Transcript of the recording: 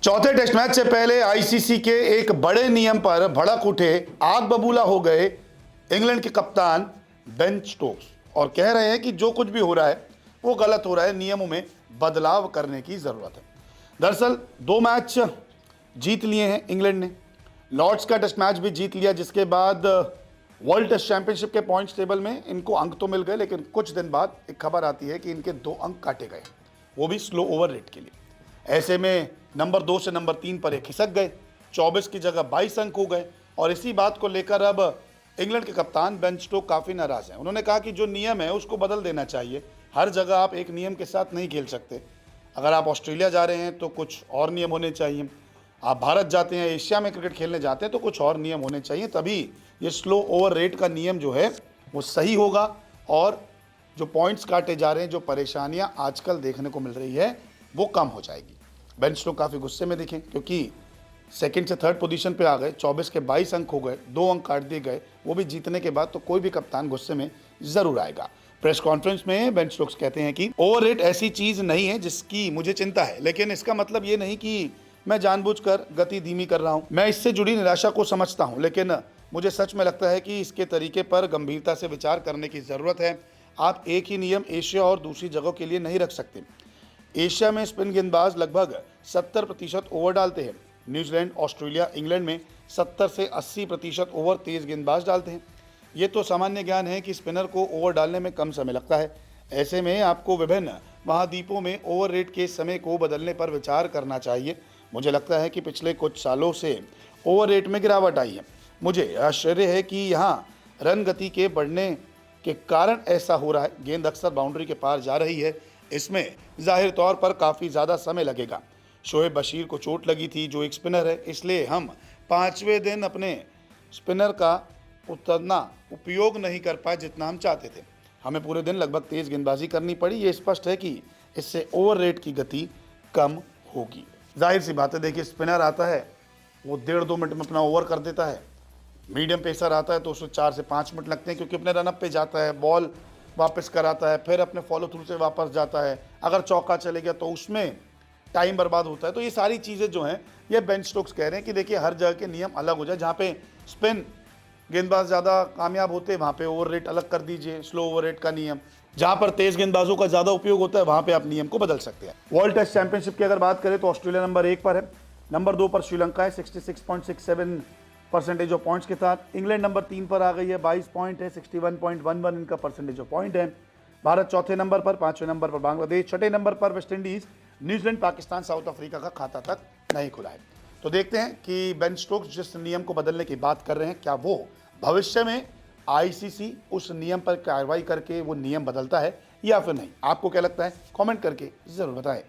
चौथे test match से पहले आईसीसी के एक बड़े नियम पर भड़क उठे, आग बबूला हो गए इंग्लैंड के कप्तान बेन स्टोक्स और कह रहे हैं कि जो कुछ भी हो रहा है वो गलत हो रहा है, नियमों में बदलाव करने की जरूरत है। दरअसल 2 मैच जीत लिए हैं इंग्लैंड ने, लॉर्ड्स का टेस्ट मैच भी जीत लिया, जिसके बाद वर्ल्ड टेस्ट चैंपियनशिप के पॉइंट्स टेबल में इनको अंक तो मिल गए, लेकिन कुछ दिन बाद एक खबर आती है कि इनके 2 अंक काटे गए, वो भी स्लो ओवर रेट के लिए। ऐसे में नंबर 2 से नंबर 3 पर एक खिसक गए, 24 की जगह 22 अंक हो गए। और इसी बात को लेकर अब इंग्लैंड के कप्तान बेन स्टोक्स काफ़ी नाराज हैं। उन्होंने कहा कि जो नियम है उसको बदल देना चाहिए, हर जगह आप एक नियम के साथ नहीं खेल सकते। अगर आप ऑस्ट्रेलिया जा रहे हैं तो कुछ और नियम होने चाहिए, आप भारत जाते हैं, एशिया में क्रिकेट खेलने जाते हैं तो कुछ और नियम होने चाहिए, तभी ये स्लो ओवर रेट का नियम जो है वो सही होगा और जो पॉइंट्स काटे जा रहे हैं, जो परेशानियां आजकल देखने को मिल रही है, वो कम हो जाएगी। बेन स्टोक्स काफ़ी गुस्से में दिखे क्योंकि सेकंड से थर्ड पोजीशन पे आ गए, 24 के 22 अंक हो गए, 2 अंक काट दिए गए, वो भी जीतने के बाद। तो कोई भी कप्तान गुस्से में ज़रूर आएगा। प्रेस कॉन्फ्रेंस में बेन स्टोक्स कहते हैं कि ओवर रेट ऐसी चीज़ नहीं है जिसकी मुझे चिंता है, लेकिन इसका मतलब ये नहीं कि मैं जानबूझकर गति धीमी कर रहा हूँ। मैं इससे जुड़ी निराशा को समझता हूँ, लेकिन मुझे सच में लगता है कि इसके तरीके पर गंभीरता से विचार करने की ज़रूरत है। आप एक ही नियम एशिया और दूसरी जगहों के लिए नहीं रख सकते। एशिया में स्पिन गेंदबाज लगभग 70% ओवर डालते हैं। न्यूजीलैंड, ऑस्ट्रेलिया, इंग्लैंड में 70 से 80% ओवर तेज गेंदबाज डालते हैं। ये तो सामान्य ज्ञान है कि स्पिनर को ओवर डालने में कम समय लगता है। ऐसे में आपको विभिन्न महाद्वीपों में ओवर रेट के समय को बदलने पर विचार करना चाहिए। मुझे लगता है कि पिछले कुछ सालों से ओवर रेट में गिरावट आई है। मुझे आश्चर्य है कि यहाँ रन गति के बढ़ने के कारण ऐसा हो रहा है। गेंद अक्सर बाउंड्री के पार जा रही है, इसमें जाहिर तौर पर काफ़ी ज़्यादा समय लगेगा। शोएब बशीर को चोट लगी थी, जो एक स्पिनर है, इसलिए हम 5वें दिन अपने स्पिनर का उतना उपयोग नहीं कर पाए जितना हम चाहते थे। हमें पूरे दिन लगभग तेज़ गेंदबाजी करनी पड़ी। ये स्पष्ट है कि इससे ओवर रेट की गति कम होगी। जाहिर सी बात है, देखिए स्पिनर आता है वो 1.5-2 मिनट में अपना ओवर कर देता है। मीडियम पेसर आता है तो उसको 4 से 5 मिनट लगते हैं, क्योंकि अपने रनअप पे जाता है, बॉल वापस कराता है, फिर अपने फॉलो थ्रू से वापस जाता है। अगर चौका चले गया तो उसमें टाइम बर्बाद होता है। तो ये सारी चीज़ें जो हैं, ये बेन स्टोक्स कह रहे हैं कि देखिए हर जगह के नियम अलग हो जाए। जहाँ पे स्पिन गेंदबाज ज़्यादा कामयाब होते हैं वहाँ पे ओवर रेट अलग कर दीजिए, स्लो ओवर रेट का नियम। जहाँ पर तेज़ गेंदबाजों का ज़्यादा उपयोग होता है वहाँ पे आप नियम को बदल सकते हैं। वर्ल्ड टेस्ट चैंपियनशिप की अगर बात करें तो ऑस्ट्रेलिया नंबर 1 पर है, नंबर 2 पर श्रीलंका है 66.67% ऑफ पॉइंट्स के साथ। इंग्लैंड नंबर 3 पर आ गई है, 22 पॉइंट है, 61.11 इनका परसेंटेज ऑफ पॉइंट है। भारत चौथे नंबर पर, 5वें नंबर पर बांग्लादेश, छठे नंबर पर West Indies, New Zealand, Pakistan, south Africa का खाता तक नहीं खुला है। तो देखते हैं कि बेन स्टोक्स जिस नियम को बदलने की बात कर रहे हैं, क्या वो भविष्य में आईसीसी उस नियम पर कार्रवाई करके वो नियम बदलता है या फिर नहीं। आपको क्या लगता है, कमेंट करके जरूर बताएं।